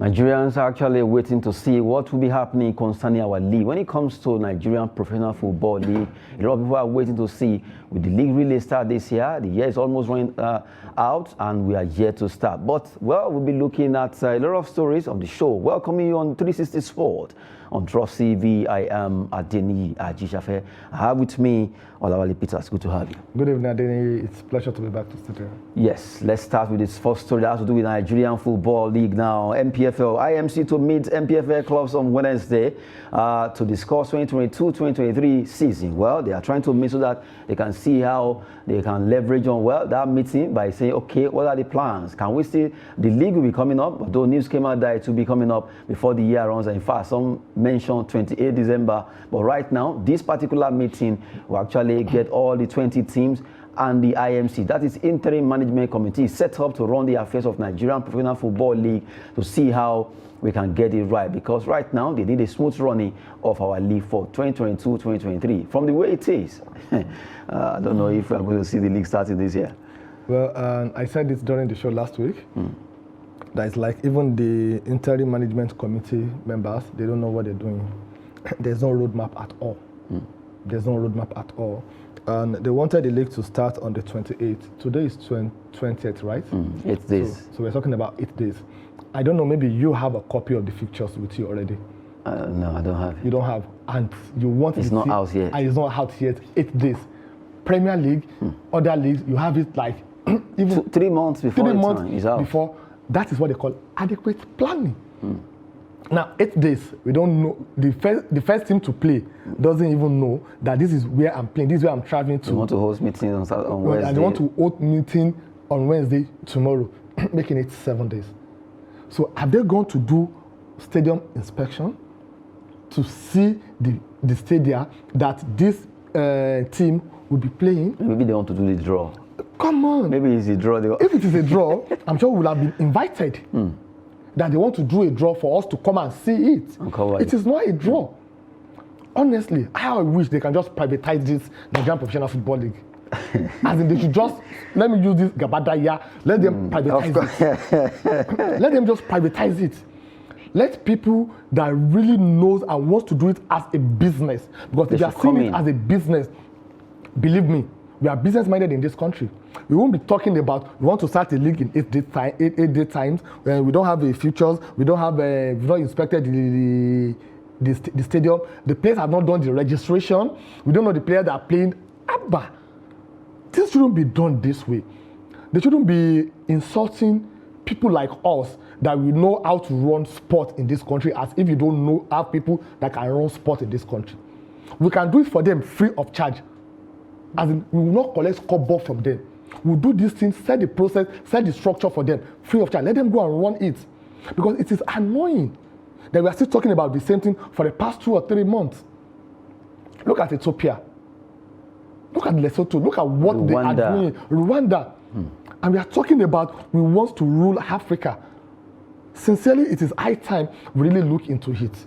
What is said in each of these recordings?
Nigerians are actually waiting to see what will be happening concerning our league. When it comes to Nigerian Professional Football League, a lot of people are waiting to see, will the league really start this year? The year is almost running out and we are yet to start. But, well, we'll be looking at a lot of stories on the show. Welcoming you on 360 Sport on Trust TV. I am Adeni Ajishafe. I have with me Olawale Peters. Good to have you. Good evening, Adeni. It's a pleasure to be back to studio. Yes, let's start with this first story that has to do with Nigerian Football League now. MPFL, IMC to meet MPFL clubs on Wednesday to discuss 2022-2023 season. Well, they are trying to meet so that they can see how they can leverage on, well, that meeting by saying, okay, what are the plans? Can we see the league will be coming up? Although news came out that it will be coming up before the year runs. In fact, some mentioned 28 December. But right now, this particular meeting will actually get all the 20 teams and the IMC, that is Interim Management Committee, set up to run the affairs of Nigerian Professional Football League to see how we can get it right. Because right now, they need a smooth running of our league for 2022-2023. From the way it is, I don't know if we're going to see the league starting this year. Well, I said this during the show last week. That it's like even the Interim Management Committee members, they don't know what they're doing. There's no roadmap at all. There's no roadmap at all. And they wanted the league to start on the 28th. Today is 20th, right? 8 days. So we're talking about 8 days. I don't know, maybe you have a copy of the fixtures with you already. No, I don't have it. You don't have. And you want it's not out yet. And it's not out yet. 8 days. Premier League, other leagues, you have it like even 3 months before 3 months time is out. Before. That is what they call adequate planning. Now, 8 days, we don't know. The first team to play doesn't even know that this is where I'm playing, this is where I'm traveling to. They want to host meetings on Wednesday. And they want to hold meeting on Wednesday tomorrow, making it 7 days. So have they gone to do stadium inspection to see the stadium that this team will be playing? Maybe they want to do the draw. Come on. Maybe it's a draw. If it is a draw, I'm sure we'll have been invited. That they want to do a draw for us to come and see it. It is not a draw. Honestly, I wish they can just privatize this Nigerian Professional Football League. As in, they should just, let me use this Gabadaya, let them privatize it. Let them just privatize it. Let people that really knows and wants to do it as a business, because if they are seeing it as a business, believe me, we are business-minded in this country. We won't be talking about we want to start a league in 8 day times. We don't have the futures. We don't have. We've not inspected the stadium. The players have not done the registration. We don't know the players that are playing. Abba, this shouldn't be done this way. They shouldn't be insulting people like us that we know how to run sport in this country, as if you don't know have people that can run sport in this country. We can do it for them free of charge. As in, we will not collect kobo from them. We'll do these things, set the process, set the structure for them, free of charge. Let them go and run it. Because it is annoying that we are still talking about the same thing for the past 2 or 3 months. Look at Ethiopia. Look at Lesotho. Look at what Rwanda. They are doing. Rwanda. And we are talking about we want to rule Africa. Sincerely, it is high time we really look into it.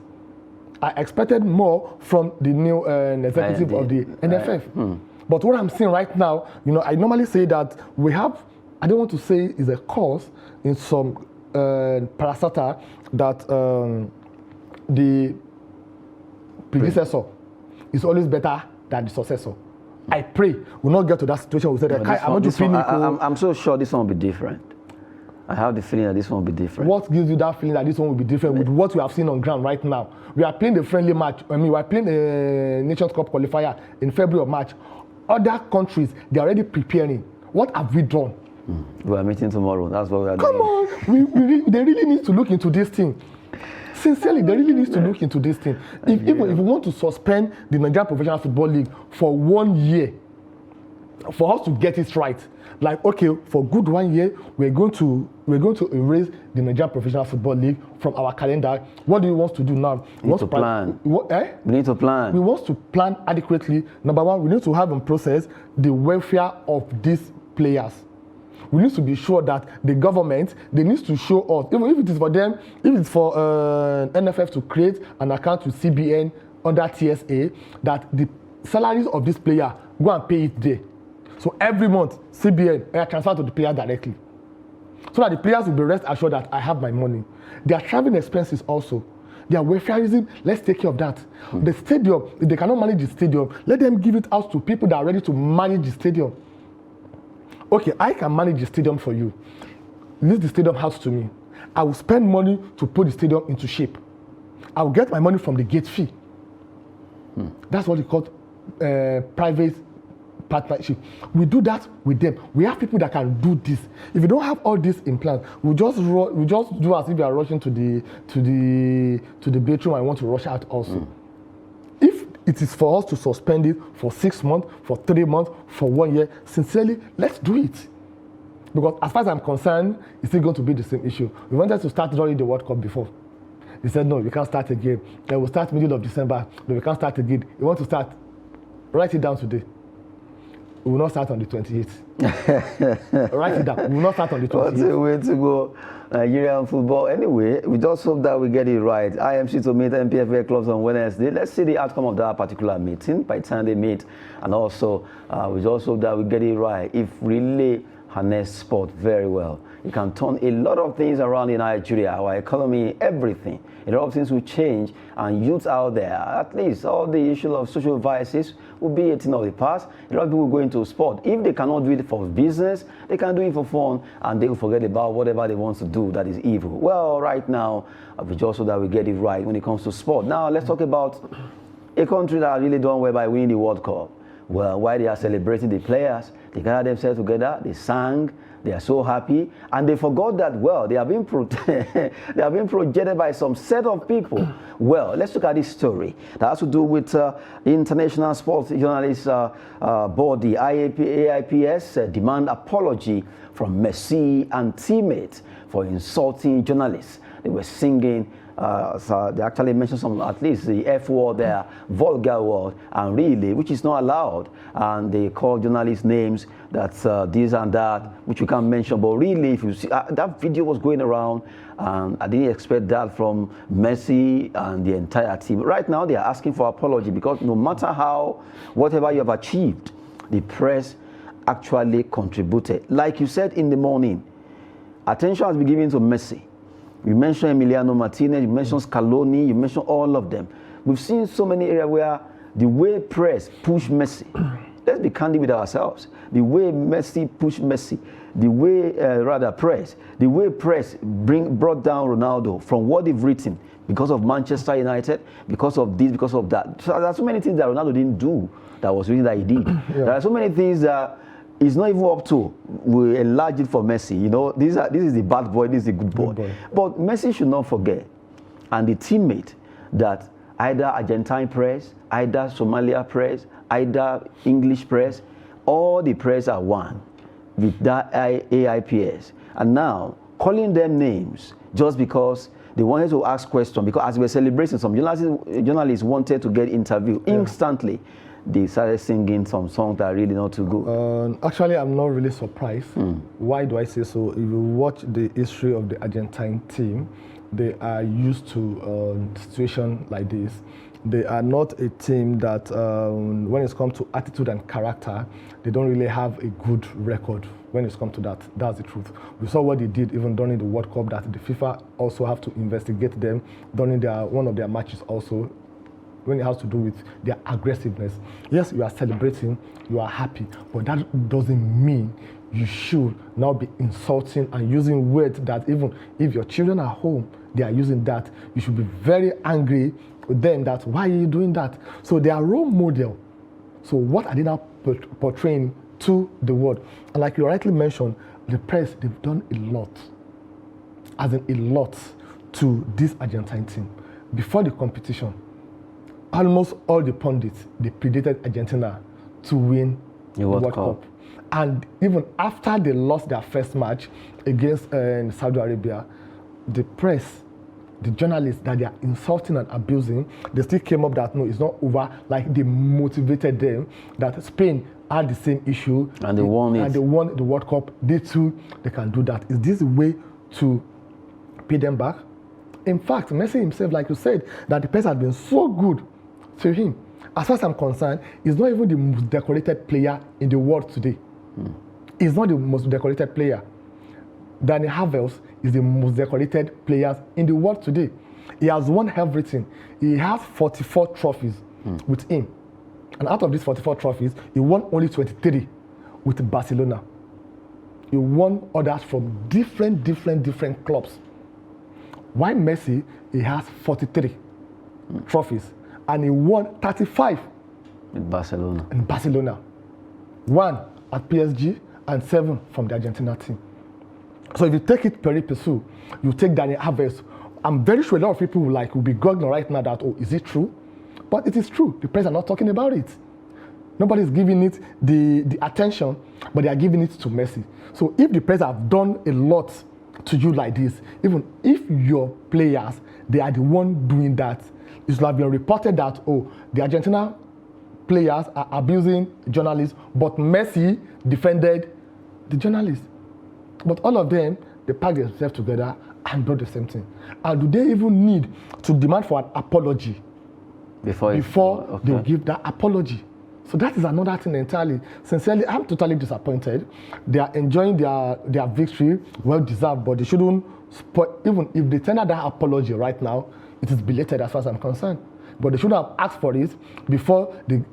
I expected more from the new executive of the NFF. But what I'm seeing right now, I normally say that we have, I don't want to say is a cause in some parasata that the predecessor is always better than the successor. I pray we'll not get to that situation. We say that I'm so sure this one will be different. I have the feeling that this one will be different. What gives you that feeling that this one will be different with what we have seen on ground right now? We are playing the friendly match. We are playing the Nations Cup qualifier in February or March. Other countries, they are already preparing. What have we done? We are meeting tomorrow. That's what we are doing. Come on. They really need to look into this thing. Sincerely, they really need to look into this thing. If we want to suspend the Nigerian Professional Football League for 1 year, for us to get it right, like, okay, for good 1 year, we're going to erase the Nigerian Professional Football League from our calendar. What do we want to do now? We need to plan. We need to plan. We want to plan adequately. Number one, we need to have in process the welfare of these players. We need to be sure that the government, they need to show us, even if it is for them, if it's for NFF to create an account with CBN under TSA, that the salaries of this player, go and pay it there. So every month, CBN transfer to the player directly. so that the players will be rest assured that I have my money. Their traveling expenses also. Their welfareism, let's take care of that. The stadium, if they cannot manage the stadium, let them give it out to people that are ready to manage the stadium. Okay, I can manage the stadium for you. Leave the stadium house to me. I will spend money to put the stadium into shape. I will get my money from the gate fee. That's what we call private partnership. We do that with them. We have people that can do this. If you don't have all this in plan, we just do as if you are rushing to the bedroom and want to rush out also. If it is for us to suspend it for 6 months, for 3 months, for 1 year, sincerely, let's do it. Because as far as I'm concerned, it's still going to be the same issue. We wanted to start during the World Cup before. They said, no, we can't start again. Then we'll start middle of December. No, we can't start again. We want to start. Write it down today. We will not start on the 28th. Write it down. We will not start on the 28th. What's a way to go? Nigerian football. Anyway, we just hope that we get it right. IMC to meet MPFA clubs on Wednesday. Let's see the outcome of that particular meeting by the time they meet. And also, we just hope that we get it right. If really harness sport very well, it can turn a lot of things around in Nigeria, our economy, everything. A lot of things will change, and youths out there, at least all the issue of social vices will be a thing of the past. A lot of people go into sport. If they cannot do it for business, they can do it for fun, and they will forget about whatever they want to do that is evil. Well, right now, we just hope that we get it right when it comes to sport. Now, let's talk about a country that really done well by winning the World Cup. Well, while they are celebrating the players, they gathered themselves together, they sang, they are so happy, and they forgot that, well, they have been they have been projected by some set of people. Well, let's look at this story that has to do with International Sports Journalists Body, AIPS, demand apology from Messi and teammates for insulting journalists. They were singing. So they actually mentioned some, at least the F word there, vulgar word, and really, which is not allowed. And they call journalists names that's this and that, which we can't mention. But really, if you see, that video was going around, and I didn't expect that from Messi and the entire team. Right now, they are asking for apology because no matter how, whatever you have achieved, the press actually contributed. Like you said in the morning, attention has been given to Messi. You mentioned Emiliano Martinez, you mentioned Scaloni, you mentioned all of them. We've seen so many areas where the way press pushed Messi, let's be candid with ourselves, the way Messi pushed Messi, the way, press, the way press brought down Ronaldo from what they've written because of Manchester United, because of this, because of that. So there are so many things that Ronaldo didn't do that was really that he did. Yeah. There are so many things that it's not even up to. We enlarge it for Messi. You know, this is the bad boy, this is the good boy. But Messi should not forget, and the teammate, that either Argentine press, either Somalia press, either English press, all the press are one with that AIPS. And now, calling them names just because they wanted to ask questions, because as we were celebrating, some journalists wanted to get interviewed instantly. They started singing some songs that are really not too good. Actually, I'm not really surprised. Why do I say so? If you watch the history of the Argentine team, they are used to situations like this. They are not a team that, when it comes to attitude and character, they don't really have a good record when it comes to that. That's the truth. We saw what they did even during the World Cup, that the FIFA also have to investigate them during one of their matches also, when it has to do with their aggressiveness. Yes, you are celebrating, you are happy, but that doesn't mean you should now be insulting and using words that even if your children are home, they are using that. You should be very angry with them that, why are you doing that? So they are role model. So what are they now portraying to the world? And like you rightly mentioned, the press, they've done a lot, as in a lot, to this Argentine team. Before the competition, almost all the pundits, they predicted Argentina to win the World Cup. And even after they lost their first match against Saudi Arabia, the press, the journalists that they are insulting and abusing, they still came up that, no, it's not over. Like, they motivated them that Spain had the same issue. And they won it. And they won the World Cup. They too, they can do that. Is this a way to pay them back? In fact, Messi himself, like you said, that the press has been so good to him. As far as I'm concerned, he's not even the most decorated player in the world today. He's not the most decorated player. Dani Alves is the most decorated player in the world today. He has won everything. He has 44 trophies with him. And out of these 44 trophies, he won only 23 with Barcelona. He won others from different clubs. While Messi, he has 43 trophies. And he won 35 in Barcelona. In Barcelona. 1 at PSG and 7 from the Argentina team. So if you take it pari passu, you take Dani Alves. I'm very sure a lot of people will be googling right now that, oh, is it true? But it is true. The press are not talking about it. Nobody's giving it the attention, but they are giving it to Messi. So if the press have done a lot to you like this, even if your players, they are the one doing that, it will have been reported that, oh, the Argentina players are abusing journalists, but Messi defended the journalists. But all of them, they pack themselves together and do the same thing. And do they even need to demand for an apology before they will give that apology? So that is another thing entirely. Sincerely, I'm totally disappointed. They are enjoying their victory, well deserved, but they shouldn't spoil. Even if they tender that apology right now, it is belated as far as I'm concerned. But they should have asked for it before they do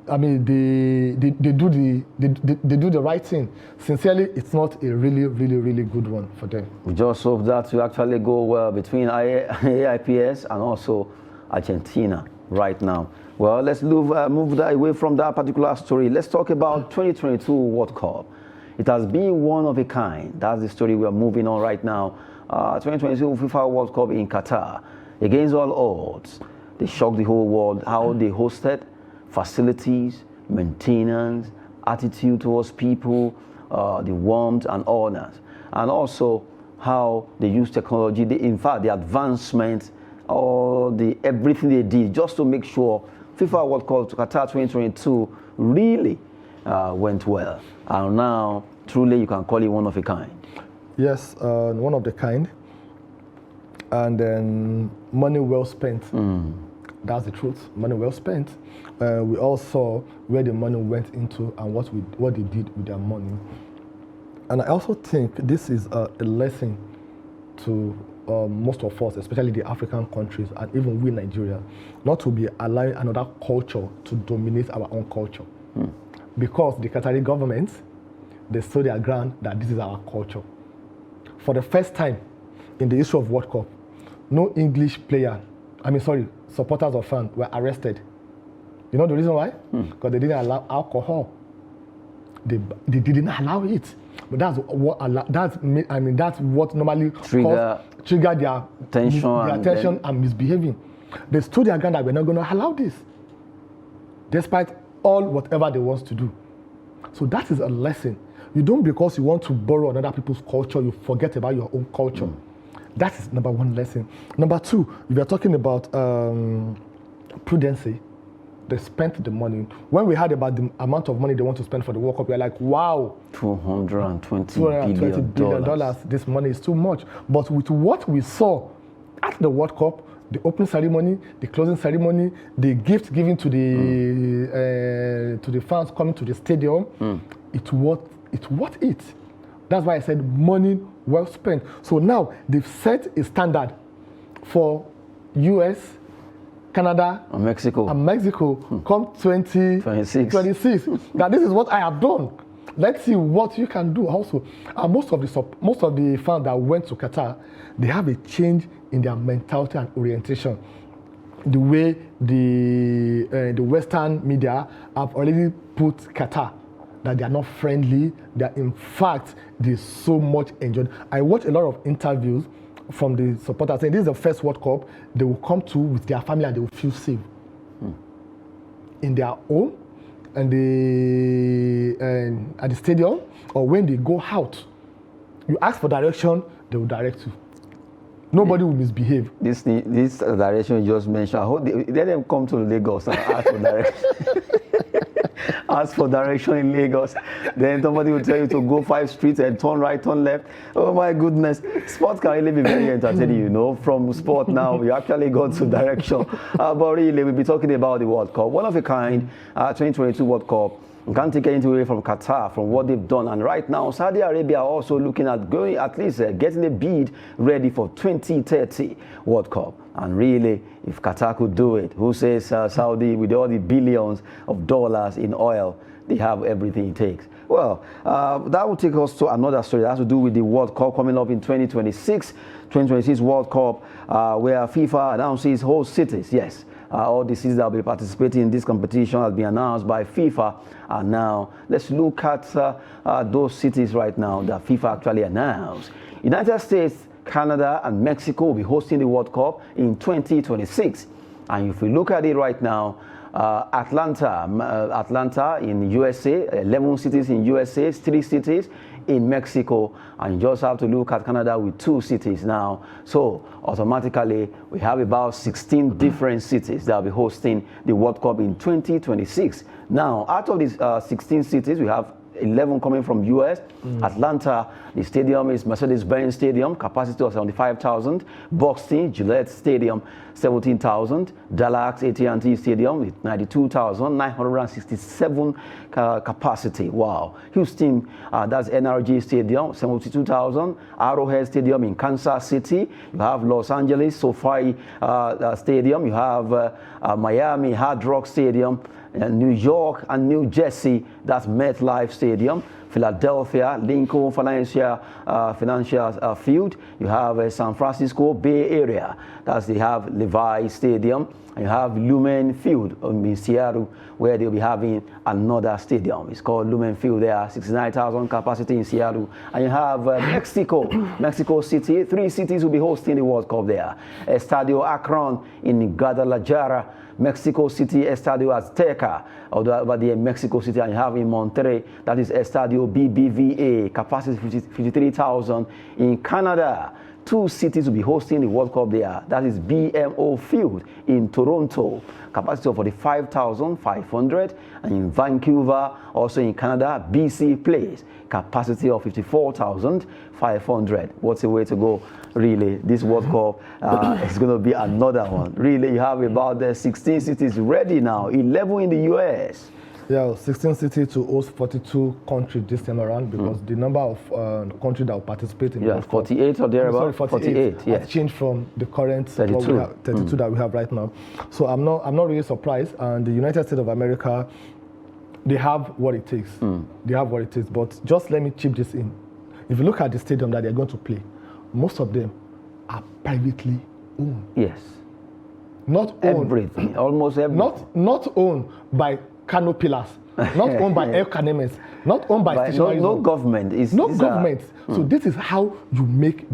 the right thing. Sincerely, it's not a really good one for them. We just hope that will actually go well between AIPS and also Argentina right now. Well, let's move that away from that particular story. Let's talk about 2022 World Cup. It has been one of a kind. That's the story we are moving on right now. 2022 FIFA World Cup in Qatar. Against all odds, they shocked the whole world how they hosted, facilities, maintenance, attitude towards people, the warmth and all that. And also how they use technology, in fact, the advancement, everything they did just to make sure FIFA World Cup Qatar 2022 really went well. And now, truly, you can call it one of a kind. Yes, one of the kind. And then money well spent. That's the truth. Money well spent. We all saw where the money went into and what they did with their money. And I also think this is a lesson to most of us, especially the African countries, and even we Nigeria, not to be allowing another culture to dominate our own culture. Because the Qatari government, they stood their ground that this is our culture. For the first time in the history of World Cup, no English supporters or fans were arrested. You know the reason why? Because they didn't allow alcohol. They didn't allow it. But that's what normally trigger their tension and misbehaving. They stood their ground that we're not going to allow this, despite whatever they want to do. So that is a lesson. You don't, because you want to borrow another people's culture, you forget about your own culture. That is number one lesson. Number two, if you're talking about prudency, they spent the money. When we heard about the amount of money they want to spend for the World Cup, we were like, wow. $220 billion. This money is too much. But with what we saw at the World Cup, the opening ceremony, the closing ceremony, the gift given to the fans coming to the stadium, it's worth it. That's why I said money well spent. So now they've set a standard for US, Canada, and Mexico come 2026. Now this is what I have done. Let's see what you can do also. And most of the fans that went to Qatar, they have a change in their mentality and orientation. The way the Western media have already put Qatar, that they are not friendly, that in fact they so much enjoyed. I watched a lot of interviews from the supporters saying this is the first World Cup they will come to with their family and they will feel safe in their home and at the stadium, or when they go out. You ask for direction, they will direct you. Nobody will misbehave. This direction you just mentioned, let them come to Lagos and ask for direction. Ask for direction in Lagos. Then somebody will tell you to go 5 streets and turn right, turn left. Oh my goodness. Sport can really be very entertaining, you know. From sport now, we actually got to direction. But really, we'll be talking about the World Cup. One of a kind, 2022 World Cup. You can't take anything away from Qatar, from what they've done. And right now, Saudi Arabia are also looking at going, at least getting a bid ready for 2030 World Cup. And really, if Qatar could do it, who says Saudi, with all the billions of dollars in oil, they have everything it takes. Well, that will take us to another story that has to do with the World Cup coming up in 2026 World Cup, where FIFA announces host cities. Yes, all the cities that will be participating in this competition has been announced by FIFA. And now, let's look at those cities right now that FIFA actually announced. United States, Canada, and Mexico will be hosting the World Cup in 2026. And if we look at it right now, Atlanta in USA, 11 cities in USA, 3 cities in Mexico, and you just have to look at Canada with 2 cities now. So automatically, we have about 16 different cities that will be hosting the World Cup in 2026. Now, out of these 16 cities, we have 11 coming from US. Atlanta, the stadium is Mercedes-Benz Stadium, capacity of 75,000. Boston, Gillette Stadium, 17,000. Dallas, AT&T Stadium with 92,967 capacity. Wow. Houston, that's NRG Stadium, 72,000. Arrowhead Stadium in Kansas City. You have Los Angeles, SoFi Stadium. You have Miami, Hard Rock Stadium. New York and New Jersey, that's MetLife Stadium. Philadelphia, Lincoln Financial Field. You have San Francisco Bay Area, that's they have Levi Stadium. And you have Lumen Field in Seattle, where they'll be having another stadium. It's called Lumen Field. There are 69,000 capacity in Seattle. And you have Mexico City. 3 cities will be hosting the World Cup there. Estadio Akron in Guadalajara, Mexico City, Estadio Azteca, over there in Mexico City. And you have in Monterrey, that is Estadio BBVA, capacity 53,000. In Canada, 2 cities will be hosting the World Cup there. That is BMO Field in Toronto, capacity of 45,500. And in Vancouver, also in Canada, BC Place, capacity of 54,500. What's the way to go? Really, this World Cup is going to be another one. Really, you have about 16 cities ready now, 11 in the US. Yeah, 16 cities to host 42 countries this time around, because the number of countries that will participate in the World Cup, 48 or thereabout. 48, yes. has changed from the current 32, 32 that we have right now. So I'm not really surprised. And the United States of America, they have what it takes. They have what it takes. But just let me chip this in. If you look at the stadium that they're going to play, most of them are privately owned. Yes. Not owned. Everything, almost everything. Not owned by Canopilas, not owned by El Canemes, not owned by stationary. No government. No government. So this is how you make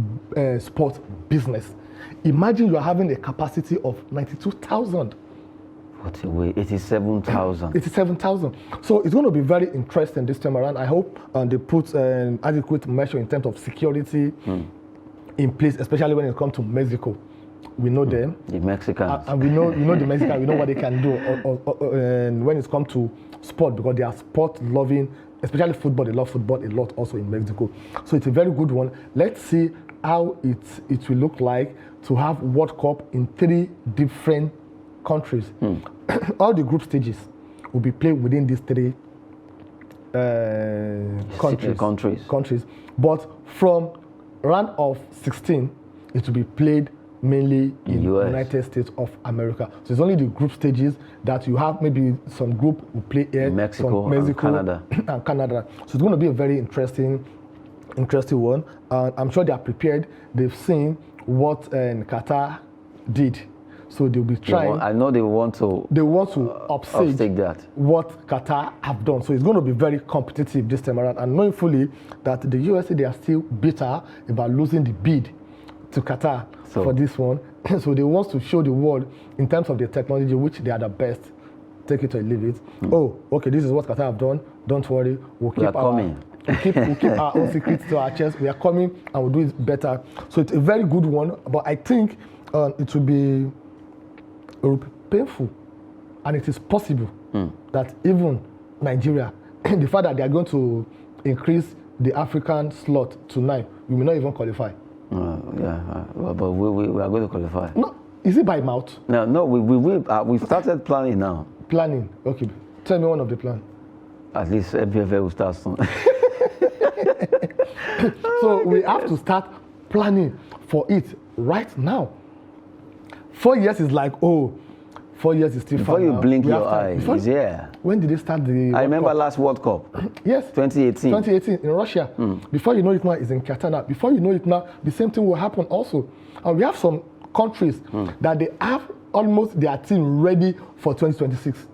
sport business. Imagine you are having a capacity of 92,000. What a way, 87,000. 87,000. So it's going to be very interesting this time around. I hope they put an adequate measure in terms of security in place, especially when it comes to Mexico. We know them. The Mexicans. And we know the Mexicans, we know what they can do and when it comes to sport, because they are sport-loving, especially football. They love football a lot also in Mexico. So it's a very good one. Let's see how it will look like to have World Cup in 3 different countries. All the group stages will be played within these 3 countries. But from round of 16, it will be played mainly in the United States of America. So it's only the group stages that you have. Maybe some group will play here, Mexico and Canada. and Canada. So it's going to be a very interesting one. I'm sure they are prepared. They've seen what Qatar did. So they'll be trying. I know they want to upstage that. What Qatar have done. So it's going to be very competitive this time around. And knowing fully that the USA, they are still bitter about losing the bid to Qatar for this one. So they want to show the world in terms of the technology, which they are the best. Take it or leave it. Oh, okay, this is what Qatar have done. Don't worry, we'll keep our own secrets to our chest. We are coming and we'll do it better. So it's a very good one, but I think it will be painful, and it is possible that even Nigeria, the fact that they are going to increase the African slot to 9, we may not even qualify. But we are going to qualify. No, is it by mouth? No, we will. We've started planning now. Planning, okay. Tell me one of the plans. At least MPFL will start soon. So we have to start planning for it right now. 4 years is like, oh, 4 years is still Before you now. blink your eye, it's here. When did they start the I remember Cup? last World Cup. Yes. 2018. 2018 in Russia. Before you know it now, it's in Qatar now. Before you know it now, the same thing will happen also. And we have some countries that they have almost their team ready for 2026.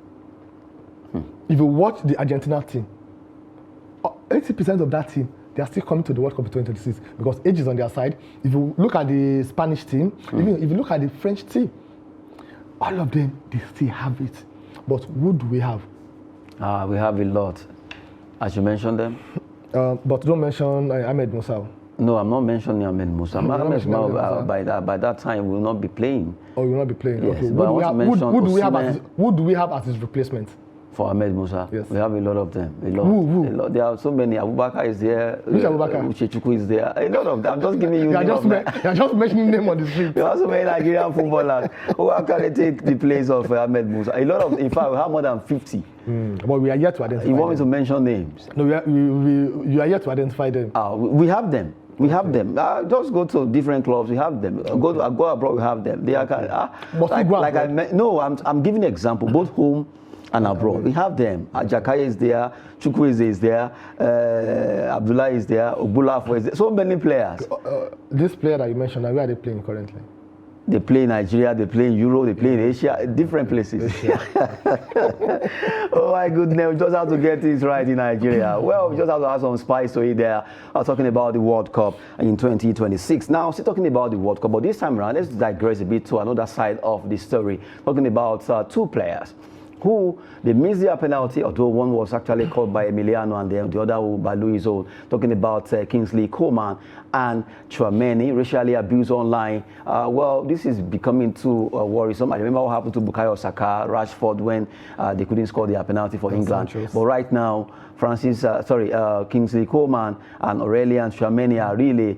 If you watch the Argentina team, 80% of that team, they are still coming to the World Cup in 2026 because age is on their side. If you look at the Spanish team, even if you look at the French team, all of them, they still have it. But who do we have? We have a lot. As you mentioned them. But don't mention Ahmed Musa. No, I'm not mentioning Ahmed Musa. No, Ahmed Musa by that time will not be playing. Oh, you will not be playing. Yes, okay. but I want to mention Who do we have as his replacement? For Ahmed Musa, yes. We have a lot of them. A lot. Who? A lot. There are so many. Abubakar is there. Which Abubakar? Uchechukwu is there. A lot of them. I'm just giving you. You're just mentioning them on the street. There are so many Nigerian footballers who actually take the place of Ahmed Musa. A lot of, in fact, we have more than 50. But we are yet to identify. You want me to mention names? No, you are yet to identify them. We have them. We have them. Just go to different clubs. We have them. Go abroad. We have them. They are I'm giving an example. Both home and abroad. We have them. Jakaye is there. Chukwueze is there. Abdullah is there. Ogbulafo is there. So many players. This player that you mentioned, where are they playing currently? They play in Nigeria, they play in Europe, they play in Asia, different places. Oh my goodness, we just have to get this right in Nigeria. Well, we just have to have some spice to it there. I was talking about the World Cup in 2026. Now, still talking about the World Cup, but this time around, let's digress a bit to another side of the story. Talking about two players who they missed their penalty, although one was actually called by Emiliano and the other by Luis Old. Talking about Kingsley Coman and Tchouameni, racially abused online. Well, this is becoming too worrisome. I remember what happened to Bukayo Saka, Rashford, when they couldn't score their penalty for England. Sanchez. But right now, Kingsley Coman and Aurelien Tchouameni are really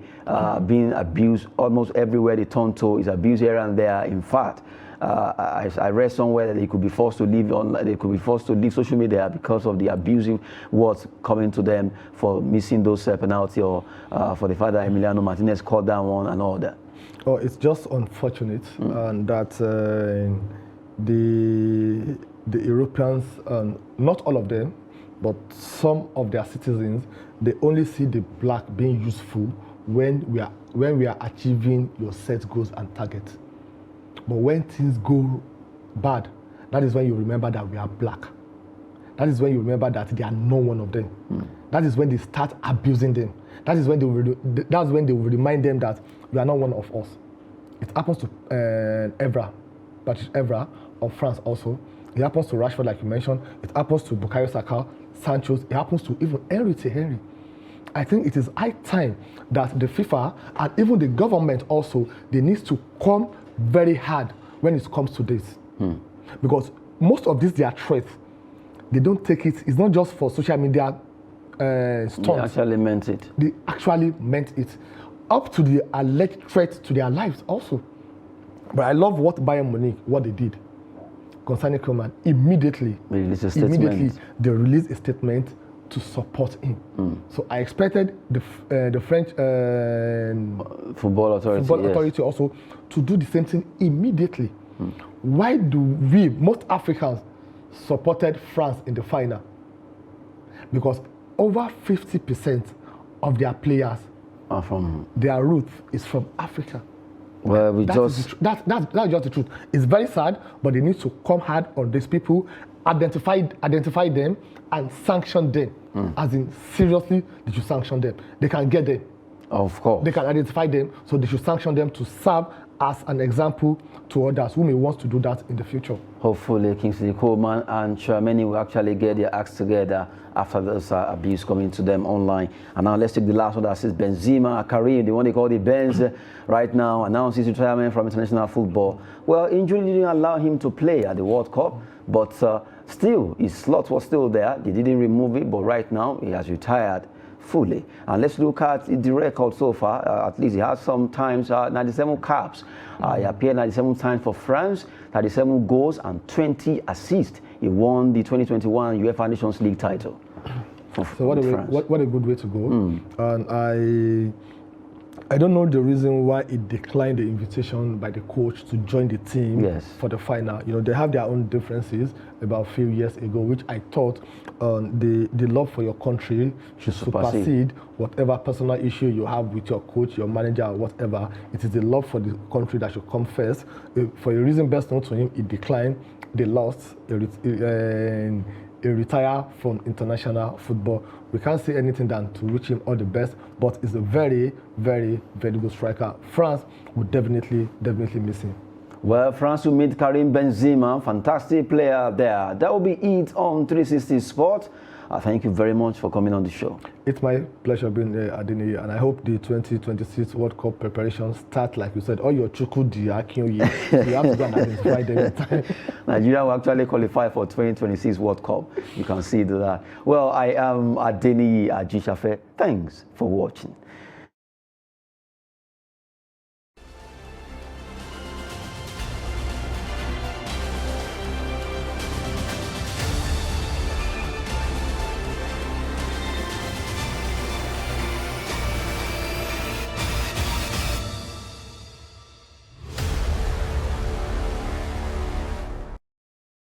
being abused almost everywhere they turn to. Is abused here and there. In fact, I read somewhere that they could be forced to leave social media because of the abusive words coming to them for missing those penalty or for the fact that Emiliano Martinez called down one and all that. Oh, it's just unfortunate and that the Europeans, not all of them, but some of their citizens, they only see the black being useful when we are achieving your set goals and targets. But when things go bad, that is when you remember that we are black. That is when you remember that they are not one of them. That is when they start abusing them. That's when they will remind them that we are not one of us. It happens to Patrice Evra of France also. It happens to Rashford, like you mentioned. It happens to Bukayo Saka, Sancho. It happens to even Henry. I think it is high time that the FIFA and even the government also, they need to come very hard when it comes to this. Because most of these, their threats, they don't take it. It's not just for social media stunts. They actually meant it. They actually meant it. Up to the alleged threat to their lives also. But I love what Bayern Munich, what they did concerning Koeman. Immediately, they released a statement to support him. So I expected the French football authority also to do the same thing immediately. Why do we, most Africans, supported France in the final? Because over 50% of their players are from their root is from Africa. Well, that's just the truth. It's very sad, but they need to come hard on these people, identify them, and sanction them. As in, seriously, they should sanction them. They can get them. Of course. They can identify them, so they should sanction them to serve as an example to others who may want to do that in the future. Hopefully, Kingsley Coman and Tchouameni will actually get their acts together after this abuse coming to them online. And now let's take the last one. That says Benzema, Karim, the one they call the Benz, right now announces retirement from international football. Well, injury didn't allow him to play at the World Cup, but still, his slot was still there. They didn't remove it, but right now he has retired fully. And let's look at the record so far. At least he has sometimes 97 caps. He appeared 97 times for France, 37 goals and 20 assists. He won the 2021 UEFA Nations League title. So what a good way to go. And I don't know the reason why it declined the invitation by the coach to join the team for the final. You know, they have their own differences about a few years ago, which I thought the love for your country should supersede whatever personal issue you have with your coach, your manager, or whatever. It is the love for the country that should come first. For a reason best known to him, it declined. They lost. He retired from international football. We can't say anything than to wish him all the best, but he's a very, very, very good striker. France would definitely miss him. Well, France will meet Karim Benzema, fantastic player there. That will be it on 360 Sport. Thank you very much for coming on the show. It's my pleasure being here, Adini, and I hope the 2026 World Cup preparations start, like you said, all your Chukudi, Akinyoye, so you have to go and identify them in time. Nigeria will actually qualify for 2026 World Cup. You can see that. Well, I am Adini Ajishafe. Thanks for watching.